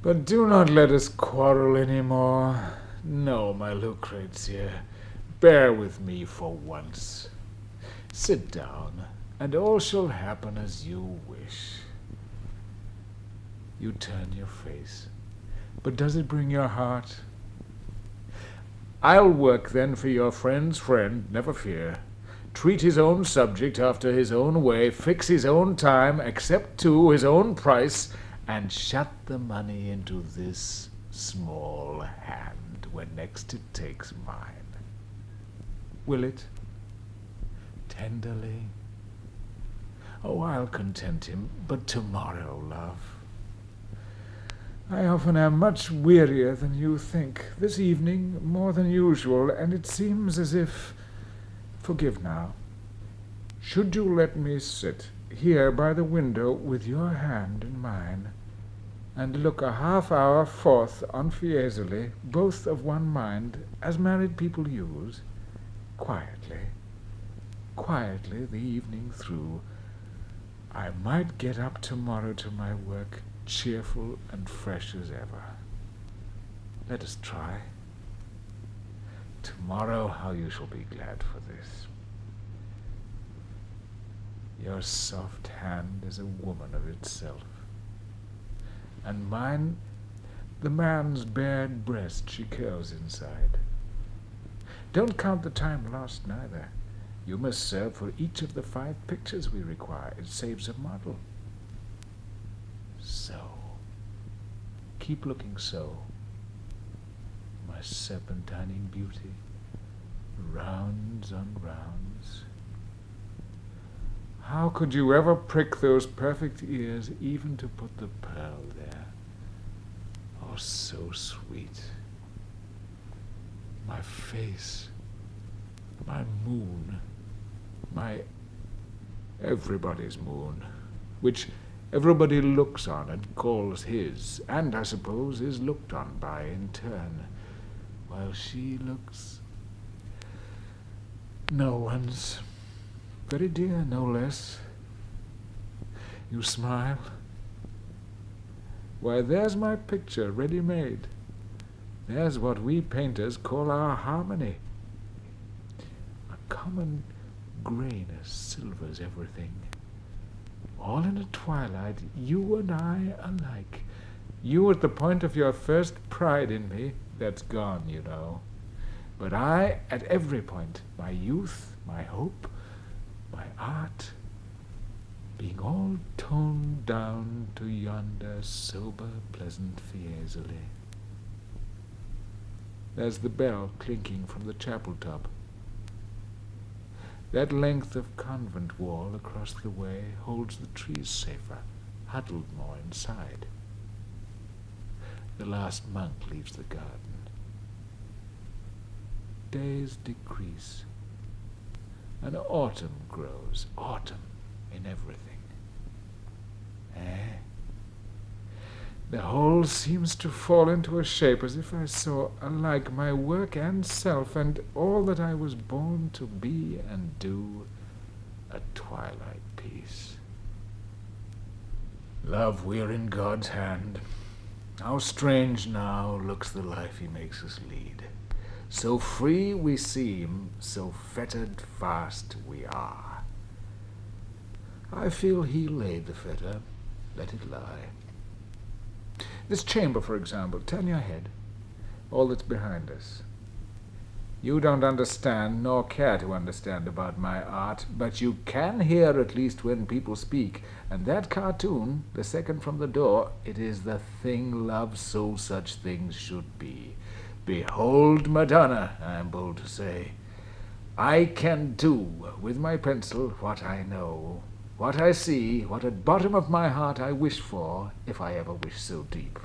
But do not let us quarrel any more. No, my Lucrezia, bear with me for once. Sit down, and all shall happen as you wish. You turn your face, but does it bring your heart? I'll work then for your friend's friend, never fear. Treat his own subject after his own way, fix his own time, accept too his own price, and shut the money into this small hand when next it takes mine. Will it? Tenderly? Oh, I'll content him, but tomorrow, love. I often am much wearier than you think, this evening more than usual, and it seems as if... Forgive now. Should you let me sit here by the window with your hand in mine, and look a half-hour forth on Fiesole, both of one mind, as married people use, quietly the evening through, I might get up tomorrow to my work, cheerful and fresh as ever. Let us try. Tomorrow, how you shall be glad for this. Your soft hand is a woman of itself, and mine the man's bared breast she curls inside. Don't count the time lost neither. You must serve for each of the 5 pictures we require. It saves a model. So. Keep looking so. My serpentining beauty. Rounds on rounds. How could you ever prick those perfect ears, even to put the pearl there? Oh, so sweet. My face. My moon. My everybody's moon, which everybody looks on and calls his, and I suppose is looked on by in turn, while she looks no one's. Very dear, no less. You smile? Why, there's my picture ready-made. There's what we painters call our harmony. A common grayness silvers everything. All in a twilight, you and I alike. You at the point of your first pride in me, that's gone, you know. But I at every point, my youth, my hope, my art, being all toned down to yonder sober, pleasant Fiesole. There's the bell clinking from the chapel top. That length of convent wall across the way holds the trees safer, huddled more inside. The last monk leaves the garden. Days decrease, and autumn grows, autumn in everything. The whole seems to fall into a shape as if I saw alike my work and self and all that I was born to be and do, a twilight piece. Love, we are in God's hand. How strange now looks the life he makes us lead. So free we seem, so fettered fast we are. I feel he laid the fetter, let it lie. This chamber, for example, turn your head, all that's behind us. You don't understand, nor care to understand about my art, but you can hear at least when people speak, and that cartoon, the second from the door, it is the thing love so such things should be. Behold Madonna, I am bold to say. I can do with my pencil what I know, what I see, what at bottom of my heart I wish for, if I ever wish so deep.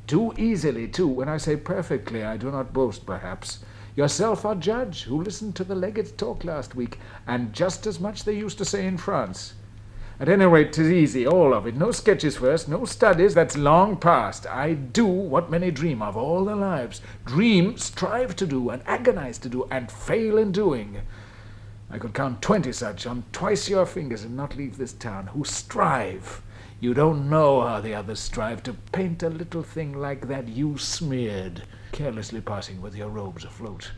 Too easily, too, when I say perfectly, I do not boast, perhaps. Yourself are judge, who listened to the legate's talk last week, and just as much they used to say in France. At any rate, 'tis easy, all of it. No sketches first, no studies, that's long past. I do what many dream of all their lives. Dream, strive to do, and agonize to do, and fail in doing. I could count 20 such on twice your fingers and not leave this town, who strive. You don't know how the others strive to paint a little thing like that you smeared, carelessly passing with your robes afloat.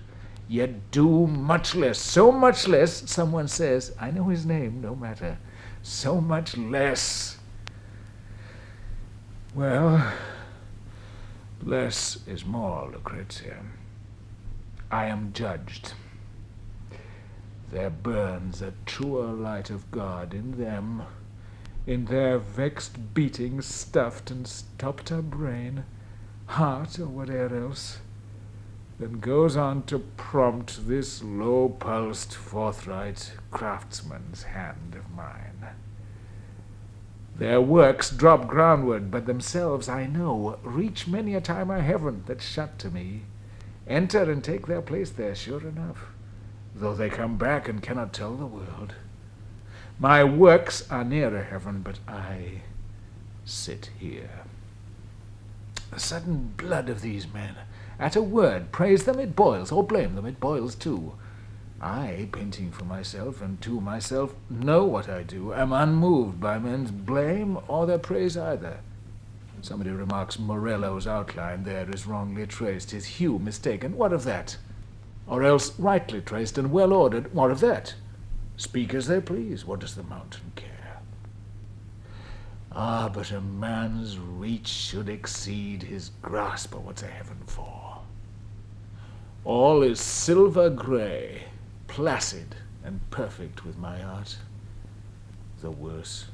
Yet do much less, so much less, someone says, I know his name, no matter, so much less. Well, less is more, Lucrezia. I am judged. There burns a truer light of God in them, in their vexed beating, stuffed and stopped her brain, heart, or whate'er else, than goes on to prompt this low-pulsed, forthright craftsman's hand of mine. Their works drop groundward, but themselves, I know, reach many a time a heaven that's shut to me, enter and take their place there, sure enough, though they come back and cannot tell the world. My works are nearer heaven, but I sit here. The sudden blood of these men, at a word, praise them, it boils, or blame them, it boils too. I, painting for myself and to myself, know what I do, am unmoved by men's blame or their praise either. Somebody remarks Morello's outline there is wrongly traced, his hue mistaken, what of that? Or else rightly traced and well ordered, what of that? Speak as they please, what does the mountain care? Ah, but a man's reach should exceed his grasp, or what's a heaven for? All is silver grey, placid and perfect with my art. The worse.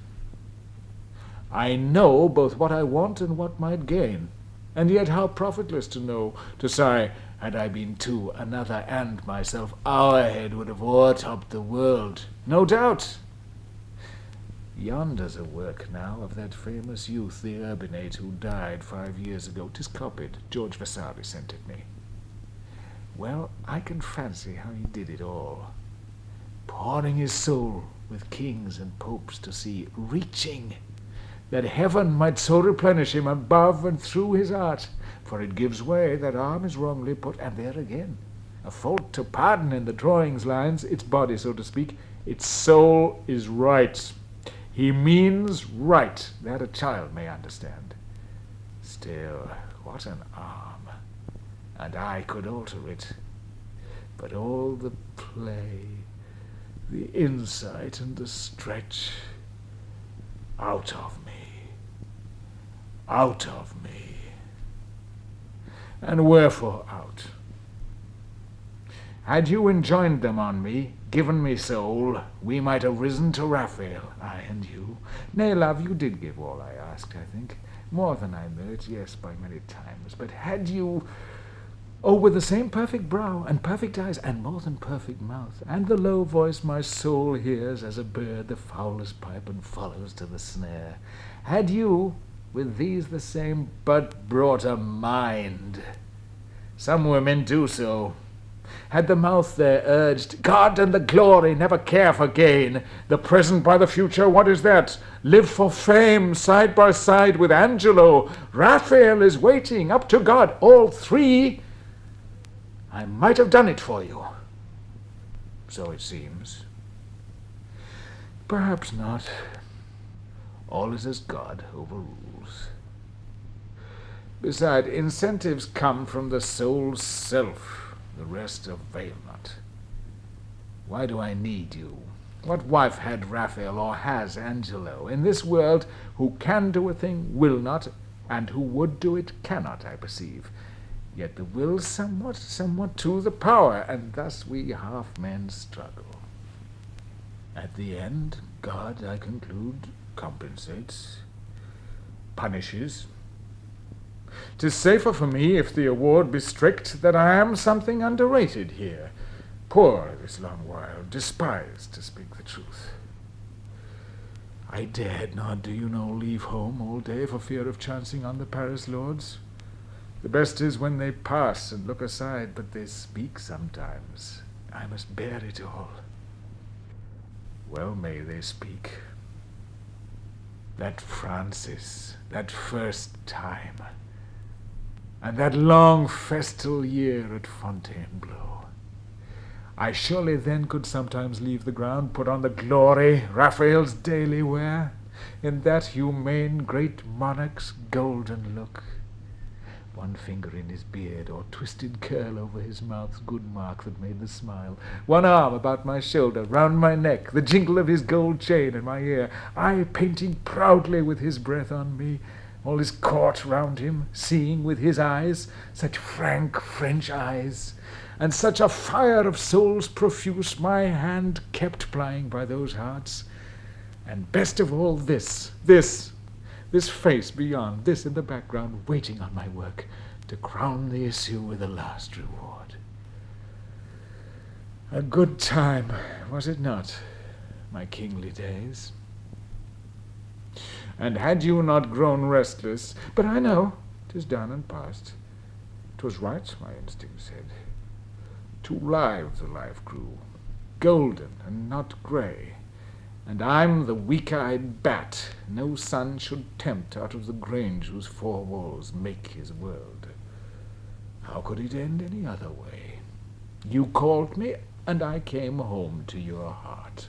I know both what I want and what might gain, and yet how profitless to know, to sigh, had I been two, another, and myself, our head would have o'ertopped the world, no doubt. Yonder's a work now of that famous youth, the Urbinate, who died 5 years ago. 'Tis copied. George Vasari sent it me. Well, I can fancy how he did it all, pouring his soul with kings and popes to see, reaching, that heaven might so replenish him above and through his art, for it gives way, that arm is wrongly put, and there again, a fault to pardon in the drawing's lines, its body, so to speak, its soul is right. He means right, that a child may understand. Still, what an arm, and I could alter it. But all the play, the insight and the stretch, out of me, out of me. And wherefore out? Had you enjoined them on me, given me soul, we might have risen to Raphael, I and you. Nay, love, you did give all I asked, I think. More than I merit, yes, by many times. But had you, oh, with the same perfect brow, and perfect eyes, and more than perfect mouth, and the low voice my soul hears as a bird the foulest pipe and follows to the snare, had you, with these the same, but brought a mind. Some women do so. Had the mouth there urged, God and the glory, never care for gain, the present by the future, what is that? Live for fame, side by side with Angelo. Raphael is waiting, up to God, all three. I might have done it for you. So it seems. Perhaps not. All is as God overrules. Beside, incentives come from the soul's self. The rest avail not. Why do I need you? What wife had Raphael, or has Angelo, in this world, who can do a thing, will not, and who would do it, cannot, I perceive. Yet the will somewhat to the power, and thus we half men struggle. At the end, God, I conclude, compensates, punishes. 'Tis safer for me, if the award be strict, that I am something underrated here, poor this long while, despised, to speak the truth. I dared not, do you know, leave home all day for fear of chancing on the Paris lords. The best is when they pass and look aside, but they speak sometimes. I must bear it all. Well may they speak. That Francis, that first time, and that long festal year at Fontainebleau. I surely then could sometimes leave the ground, put on the glory, Raphael's daily wear, in that humane great monarch's golden look. One finger in his beard, or twisted curl over his mouth's good mark that made the smile. One arm about my shoulder, round my neck, the jingle of his gold chain in my ear. I painting proudly with his breath on me, all his court round him, seeing with his eyes, such frank French eyes, and such a fire of souls profuse my hand kept plying by those hearts. And best of all this face beyond, this in the background, waiting on my work to crown the issue with the last reward. A good time, was it not, my kingly days? And had you not grown restless, but I know 'tis done and past. 'Twas right, my instinct said. Too live the life grew, golden and not grey. And I'm the weak-eyed bat no sun should tempt out of the grange whose four walls make his world. How could it end any other way? You called me, and I came home to your heart.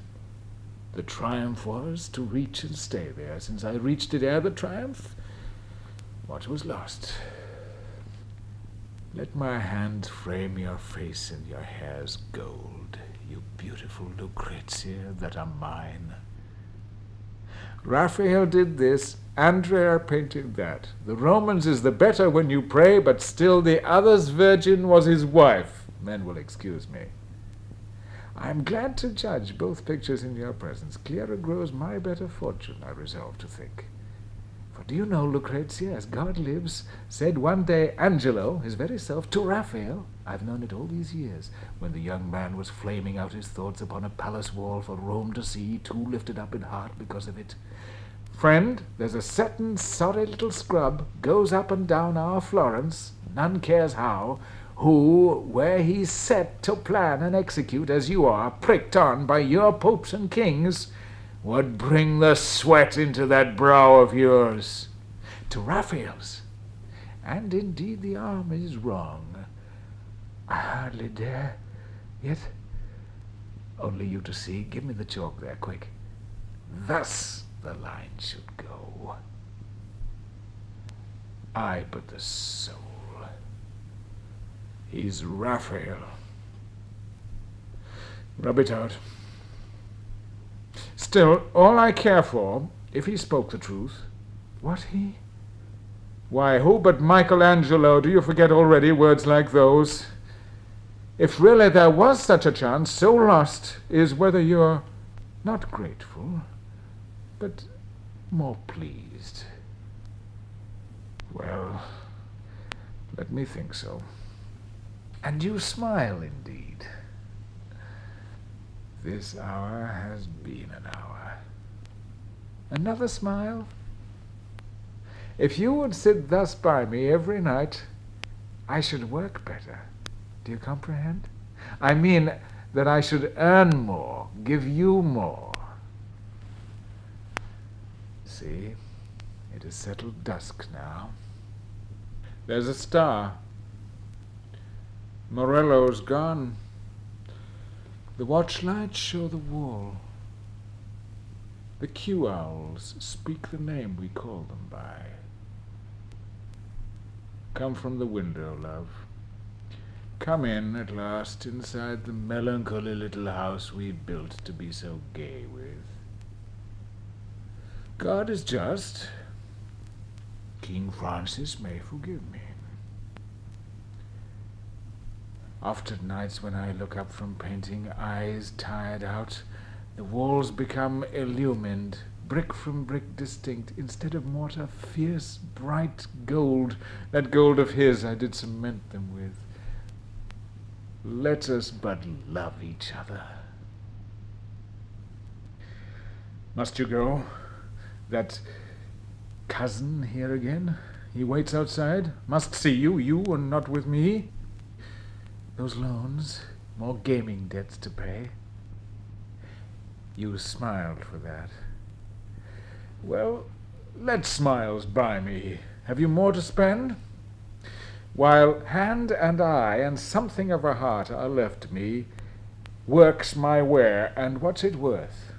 The triumph was to reach and stay there. Since I reached it ere the triumph, what was lost? Let my hand frame your face and your hair's gold, you beautiful Lucrezia that are mine. Raphael did this, Andrea painted that. The Romans is the better when you pray, but still the other's virgin was his wife. Men will excuse me. I am glad to judge both pictures in your presence. Clearer grows my better fortune, I resolve to think. For do you know, Lucrezia, as God lives, said one day Angelo, his very self, to Raphael, I've known it all these years, when the young man was flaming out his thoughts upon a palace wall for Rome to see, too lifted up in heart because of it. Friend, there's a certain sorry little scrub goes up and down our Florence, none cares how, who, where he's set to plan and execute as you are, pricked on by your popes and kings, would bring the sweat into that brow of yours. To Raphael's. And indeed the arm is wrong. I hardly dare, yet only you to see. Give me the chalk there, quick. Thus the line should go. Aye, but the soul. He's Raphael. Rub it out. Still, all I care for, if he spoke the truth. What he? Why, who but Michelangelo? Do you forget already words like those? If really there was such a chance, so lost is whether you're not grateful, but more pleased. Well, let me think so. And you smile indeed. This hour has been an hour. Another smile? If you would sit thus by me every night, I should work better. Do you comprehend? I mean that I should earn more, give you more. See, it is settled dusk now. There's a star. Morello's gone. The watchlights show the wall. The Q-owls speak the name we call them by. Come from the window, love. Come in, at last, inside the melancholy little house we built to be so gay with. God is just. King Francis may forgive me. Often nights when I look up from painting, eyes tired out, the walls become illumined, brick from brick distinct, instead of mortar, fierce, bright gold, that gold of his I did cement them with. Let us but love each other. Must you go? That cousin here again? He waits outside? Must see you, and not with me? Those loans, more gaming debts to pay. You smiled for that. Well, let smiles buy me. Have you more to spend? While hand and eye and something of a heart are left me, works my ware, and what's it worth?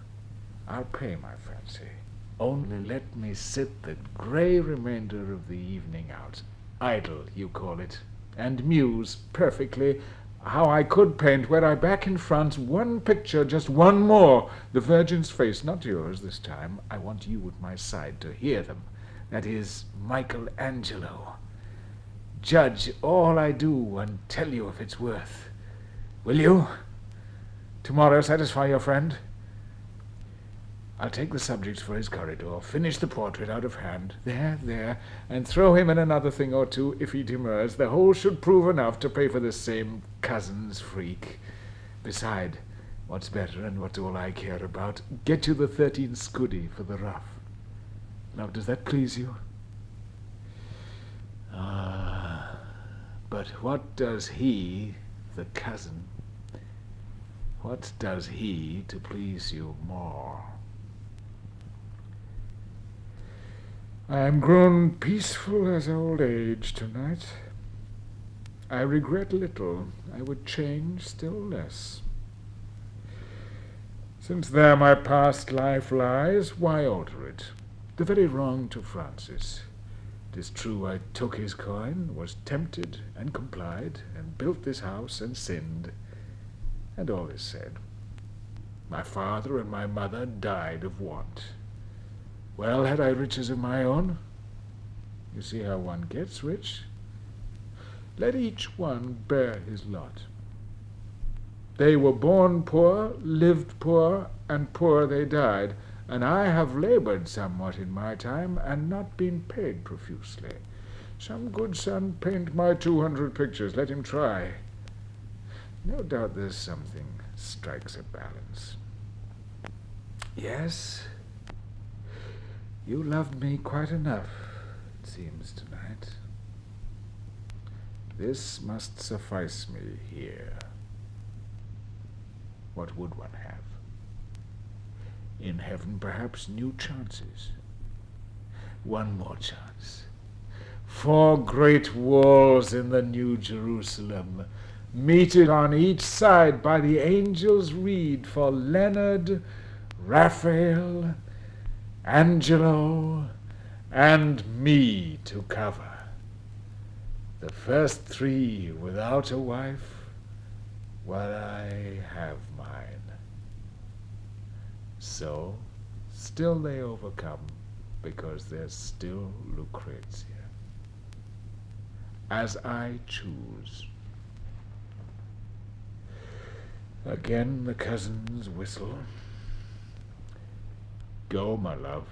I'll pay my fancy. Only let me sit the grey remainder of the evening out. Idle, you call it, and muse perfectly how I could paint, were I back in France, one picture, just one more, the Virgin's face, not yours this time. I want you at my side to hear them. That is Michelangelo. Judge all I do and tell you if it's worth. Will you? Tomorrow satisfy your friend? I'll take the subjects for his corridor, finish the portrait out of hand, there, and throw him in another thing or two if he demurs. The whole should prove enough to pay for this same cousin's freak. Beside, what's better and what's all I care about, get you the 13 scudi for the rough. Now, does that please you? But what does he, the cousin, what does he to please you more? I am grown peaceful as old age tonight. I regret little, I would change still less. Since there my past life lies, why alter it? The very wrong to Francis. 'Tis true I took his coin, was tempted and complied, and built this house and sinned, and all is said. My father and my mother died of want. Well, had I riches of my own? You see how one gets rich. Let each one bear his lot. They were born poor, lived poor, and poor they died, and I have labored somewhat in my time, and not been paid profusely. Some good son paint my 200 pictures, let him try. No doubt there's something strikes a balance. Yes, you loved me quite enough, it seems, tonight. This must suffice me here. What would one have? In heaven, perhaps, new chances. One more chance. 4 great walls in the New Jerusalem, meted on each side by the angels' reed for Leonard, Raphael, Angelo, and me to cover. The first 3 without a wife, while I have mine. So, still they overcome, because there's still Lucrezia. As I choose. Again the cousins whistle. Go, my love.